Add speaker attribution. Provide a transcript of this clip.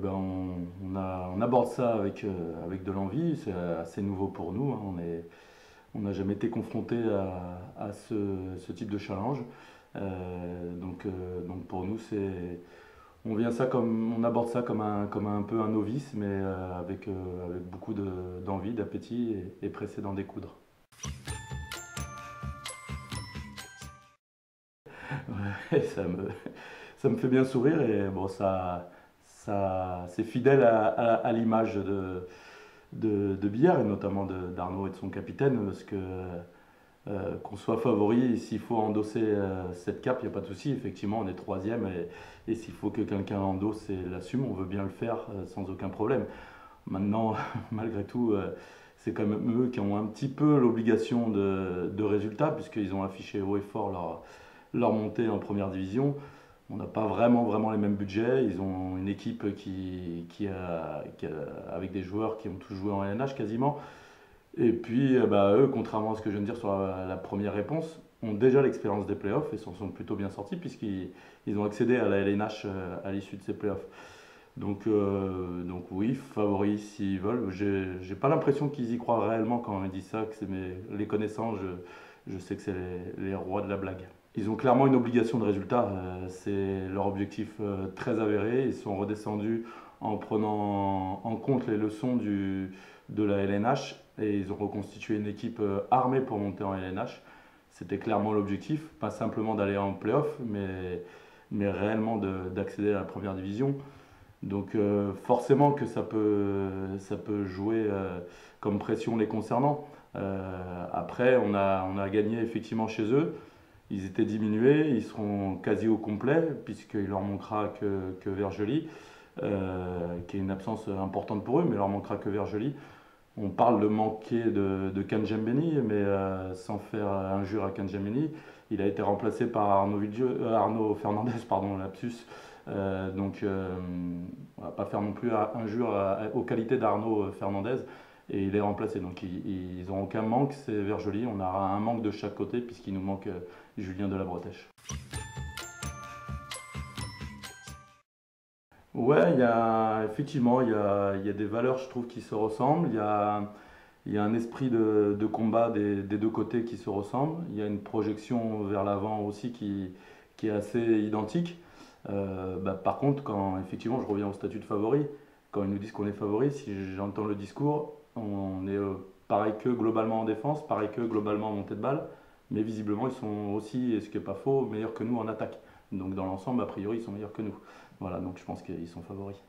Speaker 1: On aborde ça avec de l'envie, c'est assez nouveau pour nous, hein. On n'a jamais été confronté à ce type de challenge. Donc pour nous, on aborde ça comme un peu un novice, mais avec beaucoup d'envie, d'appétit et pressé d'en découdre. Ouais, ça me fait bien sourire et bon, c'est fidèle à l'image de Billard et notamment d'Arnaud et de son capitaine parce que qu'on soit favori, s'il faut endosser cette cape, il n'y a pas de souci. Effectivement, on est troisième et s'il faut que quelqu'un l'endosse et l'assume, on veut bien le faire sans aucun problème. Maintenant, malgré tout, c'est quand même eux qui ont un petit peu l'obligation de résultat puisqu'ils ont affiché haut et fort leur montée en première division. On n'a pas vraiment les mêmes budgets. Ils ont une équipe avec des joueurs qui ont tous joué en LNH quasiment. Et puis, eux, contrairement à ce que je viens de dire sur la première réponse, ont déjà l'expérience des playoffs et s'en sont plutôt bien sortis puisqu'ils ont accédé à la LNH à l'issue de ces playoffs. Donc oui, favoris s'ils veulent. J'ai pas l'impression qu'ils y croient réellement quand ils disent ça, que les connaissants, je sais que c'est les rois de la blague. Ils ont clairement une obligation de résultat, c'est leur objectif très avéré. Ils sont redescendus en prenant en compte les leçons de la LNH et ils ont reconstitué une équipe armée pour monter en LNH. C'était clairement l'objectif, pas simplement d'aller en playoff, mais réellement d'accéder à la première division. Donc forcément que ça peut jouer comme pression les concernant. Après, on a gagné effectivement chez eux. Ils étaient diminués, ils seront quasi au complet, puisqu'il leur manquera que Vergely, qui est une absence importante pour eux, mais il leur manquera que Vergely. On parle de manquer de Kandjembeni, mais sans faire injure à Kandjembeni, il a été remplacé par Arnaud Fernandez, pardon, lapsus. On va pas faire non plus injure aux qualités d'Arnaud Fernandez, et il est remplacé. Donc ils n'ont aucun manque, c'est Vergely. On aura un manque de chaque côté, puisqu'il nous manque Julien Delabretèche. Ouais, effectivement, il y a des valeurs, je trouve, qui se ressemblent. Il y a un esprit de combat des deux côtés qui se ressemble. Il y a une projection vers l'avant aussi qui est assez identique. Par contre, quand effectivement, je reviens au statut de favori, quand ils nous disent qu'on est favori, si j'entends le discours, on est pareil qu'eux globalement en défense, pareil qu'eux globalement en montée de balle, mais visiblement ils sont aussi, et ce qui n'est pas faux, meilleurs que nous en attaque. Donc dans l'ensemble, a priori, ils sont meilleurs que nous. Voilà, donc je pense qu'ils sont favoris.